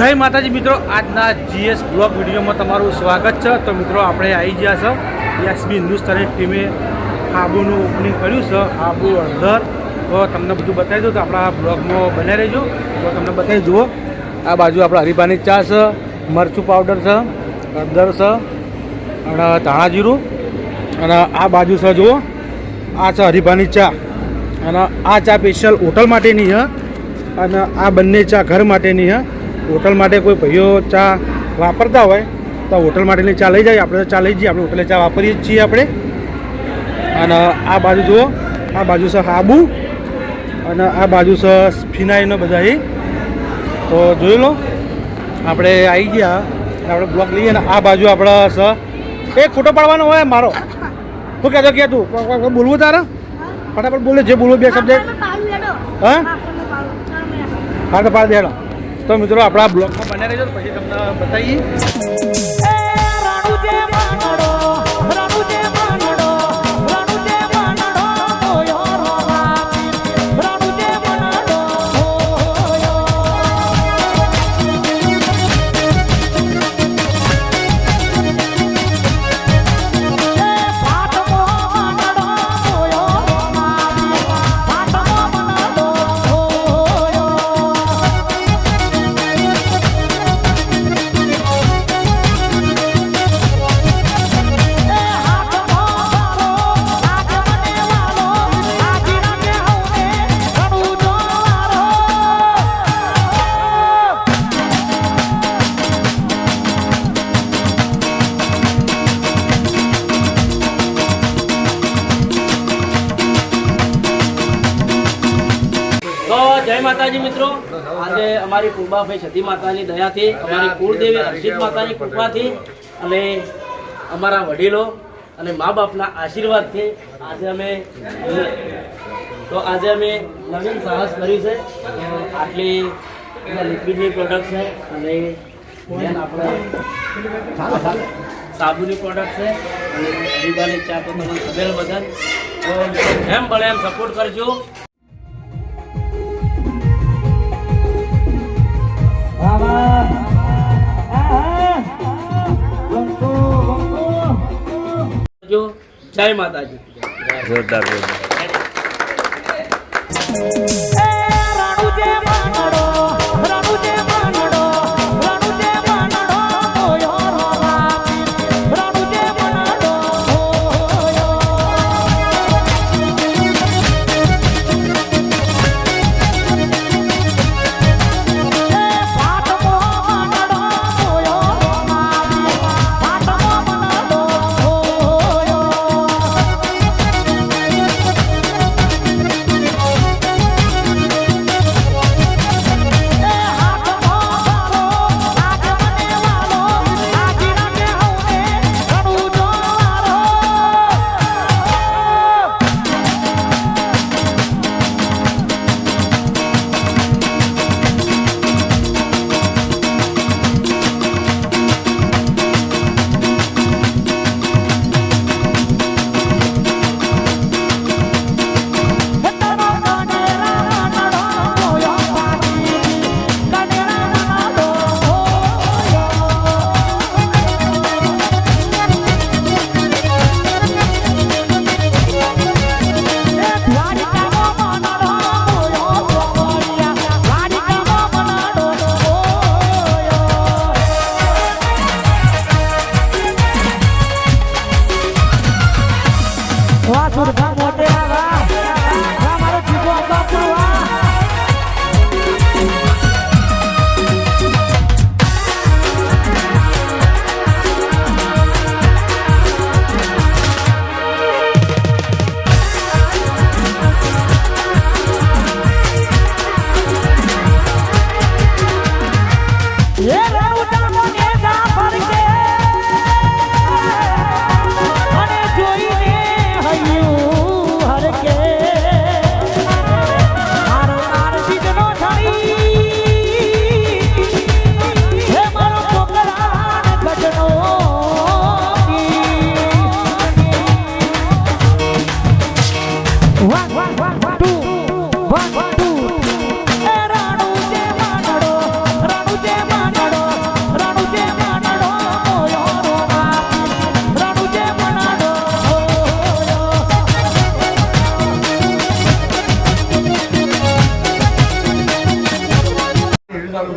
જય માતાજી મિત્રો, આજના જીએસ બ્લોગ વિડીયોમાં તમારું સ્વાગત છે। તો મિત્રો આપણે આવી ગયા છે એસબી હિન્દુસ્તાની ટીમે આબુનું ઓપનિંગ કર્યું છે, આબુ હળદર। તો તમને બધું બતાવી દઉં, તો આપણા બ્લોગમાં બને રહેજો। તો તમને બતાવી જુઓ, આ બાજુ આપણા હરીબાની ચા છે, મરચું પાવડર છે, હળદર છે અને ધાણા જીરું, અને આ બાજુ છે જુઓ, આ છે હરીબાની ચા, અને આ ચા સ્પેશિયલ હોટલ માટેની છે, અને આ બંને ચા ઘર માટેની છે। હોટલ માટે કોઈ ભાઈઓ ચા વાપરતા હોય તો હોટલ માટેની ચા લઈ જાય, આપણે તો ચા લઈ જઈએ, આપણે હોટલે ચા વાપરીએ જ છીએ આપણે। અને આ બાજુ જુઓ, આ બાજુ છે આબુ, અને આ બાજુ છે ફિનાઈનો બધા। તો જોઈ લો, આપણે આવી ગયા, આપણે બ્લોક લઈએ ને આ બાજુ આપણે છે એક ફોટો પાડવાનો હોય મારો। શું કહેતો કે તું બોલવું તારે? ફટાફટ બોલે, જે બોલવું બે શબ્દ। હા હા, તો પાડ દેડો। તો મિત્રો આપણા બ્લોગમાં બને રહેજો, પછી તમને બતાવીએ। જય માતાજી મિત્રો, આજે અમારી કુંભાભાઈ સતી માતાની દયાથી, અમારી કુળદેવી હર્ષિત માતાની કૃપાથી અને અમારા વડીલો અને મા બાપના આશીર્વાદથી આજે અમે નવીન સાહસ કર્યું છે। આટલી લિક્વિડની પ્રોડક્ટ છે અને આપણે સાબુની પ્રોડક્ટ છે, અને હરીબાની ચા તો તમને ખબર બધા। તો જેમ બને એમ સપોર્ટ કરજો। જય માતાજી। જોરદાર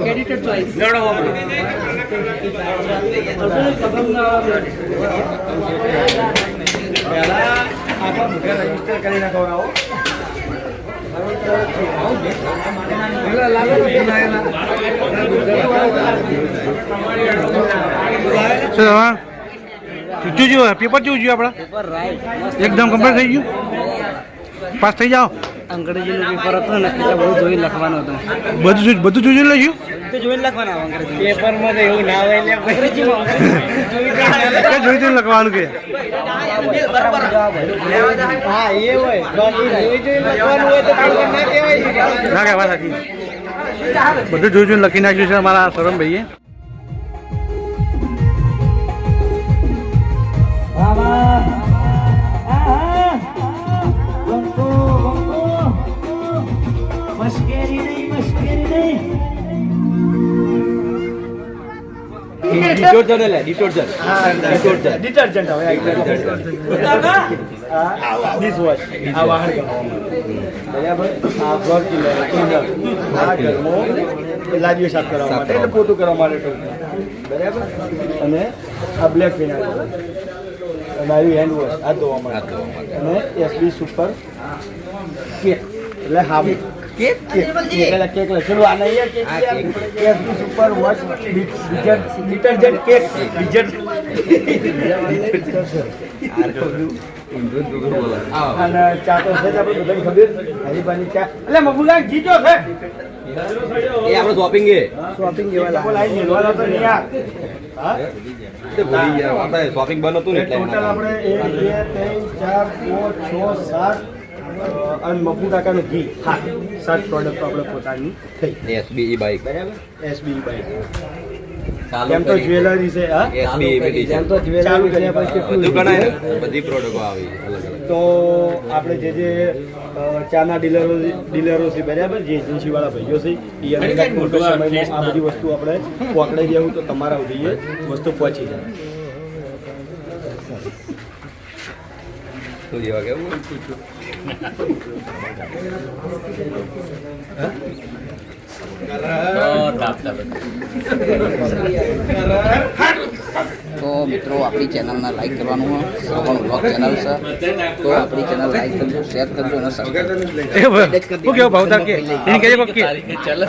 એડિટેડ ચોઇસ રજીસ્ટર કરી નાખો. જોયું પેપર કેવું જોયું આપણે એકદમ કમ્પ્લીટ થઈ ગયું પાસ થઈ જાઓ. અંગ્રેજીનું પેપર હતું ને એટલે બધું જોઈને લખવાનું હતું. બધું જોઈ લઈશું તો જોઈને લખવાનું અંગ્રેજી પેપરમાં તો એવું ના હોય એટલે અંગ્રેજીમાં જોઈ લખવાનું કે હા એ હોય લખવાનું હોય તો ના કહેવાય ના કહેવા સાચી બધું જોઈને લખી નાખ્યું છે અમારા સરમભાઈએ. ડિટર્જન્ટ હવે ડિશવોશ આ વાહન બરાબર આ ફ્લોર ક્લીનર આ ઘરમાં લાદીઓ સાફ કરવા માટે એટલે પોતું કરવા માટે બરાબર અને આ બ્લેક ફિનાઇલ અને આવી હેન્ડ વોશ આ ધોવા માટે અને એસબી સુપર કેક એટલે હાબુ કેક લખેલું આ નહીં cake SB super wash detergent cake અને ચા તો છે જ આપણે બધાને ખબર હરીબાની ચા એટલે મબુલા જીતો છે એ આપણે શોપિંગ એ શોપિંગ જેવા લાઈન મેળવાના તો નહીં યાર હા તે ભૂલી ગયા આપણે શોપિંગ બંધ હતું ને એટલે ટોટલ આપણે 1 2 3 4 5 6 7 અને મફુ કાકાનું ઘી હા 7 પ્રોડક્ટ આપણે પોતાની થઈ એસબી બાઈક બરાબર એસબી બાઈક એમ તો જ્વેલરી છે હા એસબી મેડિસિન એમ તો જ્વેલરી કર્યા પછી બધું કેટલું ગણાય ને બધી પ્રોડક્ટો આવી અલગ અલગ તો આપણે જે ચાના ડીલરો છે બરાબર જે એજન્સીવાળા ભાઈઓ છે એ અમે મોટા સમયમાં આ બધી વસ્તુ આપણે પકડાઈ દેવું તો તમારા સુધી એ વસ્તુ પહોંચી જાય. શું લેવા કેવું તો મિત્રો આપણી ચેનલને લાઈક કરવાનું હોય શ્રવણ બ્લોગ ચેનલ છે તો આપણી ચેનલ લાઈક કરજો શેર કરજો અને સબસ્ક્રાઇબ શું કેવું ભાવતા કે એની કહેજે કે એટલે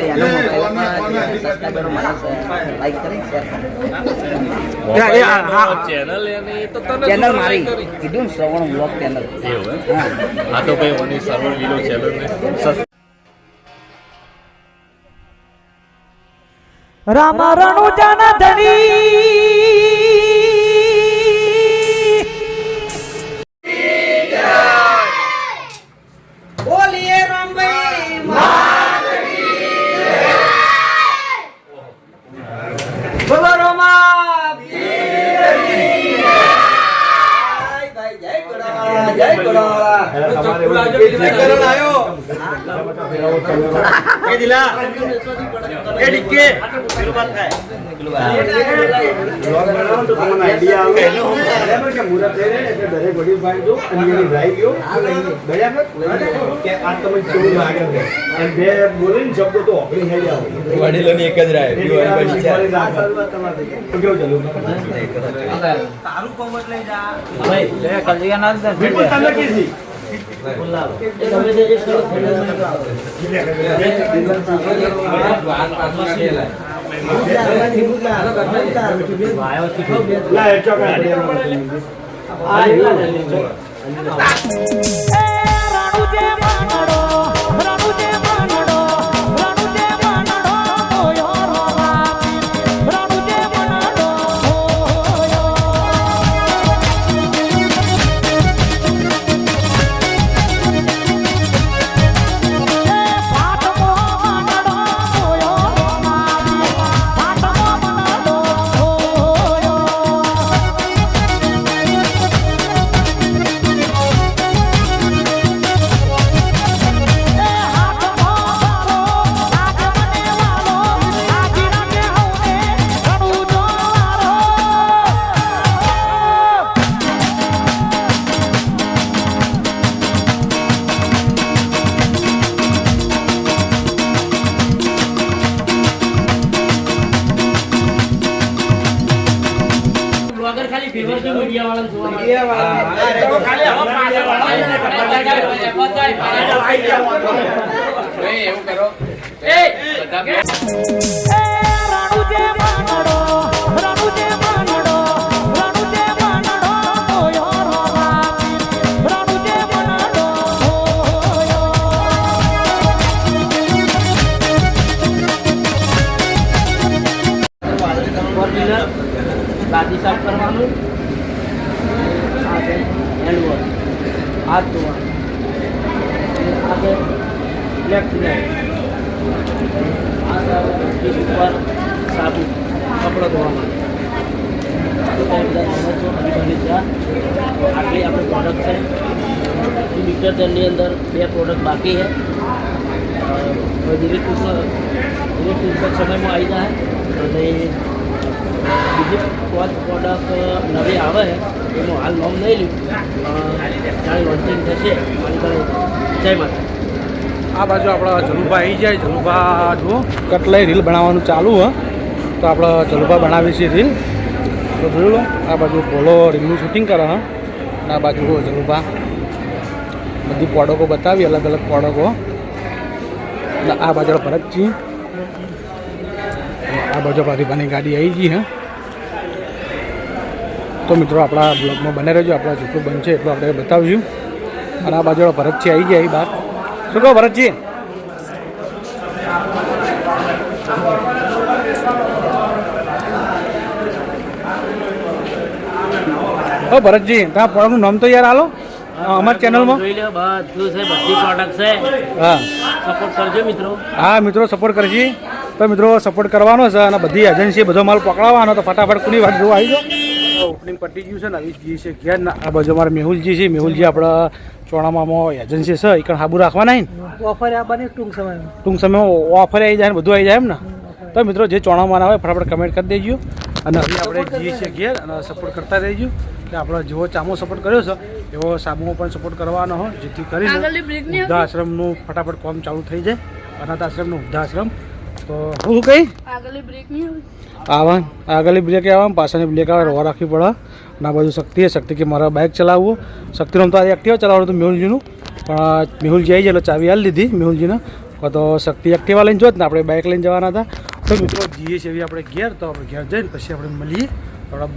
એનો મોબાઈલમાં સબસ્ક્રાઇબરો મળે છે લાઈક કરી શેર ચેનલ મારી કીધું ને શ્રવણ બ્લોગ ચેનલ આ તો ભાઈ ઓની સર્વર લીલો ચેનલ રામ રણુજાના ધણી બોલીએ રામભાઈ બોલો રામા જય વડીલોની એક જ રાય દિવસથી મીડિયાવાળાને જોવા મળે. રાણુજે માનડો રાણુજે માનડો રાણુજે માનડો ઓયો રાણુજે માનડો ઓયો ફોર્ચ્યુનર ગાદી સાફ કરવાનું, આ છે હેન્ડવોશ, હાથ ધોવાનું, આ છે લેફ્ટ સાઈડ, આ છે સીટ ઉપર સાબુ કપડો ધોવા માટે. આટલી આપણી પ્રોડક્ટ છે. ડિટર્જન્ટની અંદર 2 પ્રોડક્ટ બાકી છે. ધીરે ટૂંક સમયમાં આવી જાય અને બીજી 5 પ્રોડક્ટ નવી આવે છે એનું હાલ નામ નહીં લીધું, જાણે લોન્ચિંગ થશે. જય માતા. આ બાજુ આપણા જલુભા આવી જાય. જલુભા જુઓ કટલાઈ રીલ બનાવવાનું ચાલુ હ, તો આપણે જલુભા બનાવી છીએ રીલ. તો જોયું લો, આ બાજુ પોલો રીલનું શૂટિંગ કરે હ, અને આ બાજુ જલુભા બધી પ્રોડક્ટો બતાવી, અલગ અલગ પ્રોડક્ટો. અને આ બાજુ ભરતજી, આ બાજુ આપણા રીબાની ગાડી આવી ગઈ હે. તો મિત્રો આપણા બ્લોગમાં બને રહેજો, આપણા જેટલું બનશે એટલું આપણે બતાવ્યું. અને આ બાજુ ભરતજી આવી ગયા બહાર. શું કહો ભરતજી? ઓ ભરતજી, તમારા પ્રોડક્ટનું નામ તો યાર હાલો અમારી ચેનલમાં. જોઈ લો, બધું છે, બધી પ્રોડક્ટ છે. હા સપોર્ટ કરજો મિત્રો. હા મિત્રો, સપોર્ટ કરજી. તો મિત્રો સપોર્ટ કરવાનો છે અને બધી એજન્સી બધો માલ પકડાવવાનો. તો ફટાફટ કોની વાત જોવા આવી જાઓ. ઓપનિંગ પતી ગયું છે ને, આવી જી છે ઘેર. આ બાજુ અમારા મેહુલજી છે. મેહુલજી આપણા ચોણામાં એજન્સી છે, એ પણ હાબુ રાખવાના ને ઓફર આવવાની ટૂંક સમયમાં. ટૂંક સમયમાં ઓફર આવી જાય ને બધું આવી જાય એમ ને. તો મિત્રો જે ચોણામાં આવે ફટાફટ કમેન્ટ કરી દેજો. અને હવે આપણે જઈએ છીએ ઘેર અને સપોર્ટ કરતા રહીજો. કે આપણે જેવો ચામો સપોર્ટ કર્યો છે એવો સાબુમાં પણ સપોર્ટ કરવાનો હોય, જેથી કરીને વૃદ્ધાશ્રમનું ફટાફટ કામ ચાલુ થઈ જાય. અનાથ આશ્રમનું વૃદ્ધાશ્રમ. તો હું કઈ આગળની બ્રેક આવે, પાછળની બ્રેક આવે, રવા રાખવી પડે. ના બાજુ શક્તિ શક્તિ કે મારા બાઇક ચલાવવું. શક્તિનું તો આજે એક્ટિવા ચલાવવાનું હતું મેહુલજીનું, પણ મેહુલજી આવી જાય એટલે ચાવી હાલી દીધી મેહુલજીને. તો શક્તિ એક્ટિવા લઈને જોત ને આપણે બાઇક લઈને જવાના હતા. તો મિત્રો જઈએ છીએ આપણે ઘેર. તો આપણે ઘેર જઈને પછી આપણે મળીએ. થોડા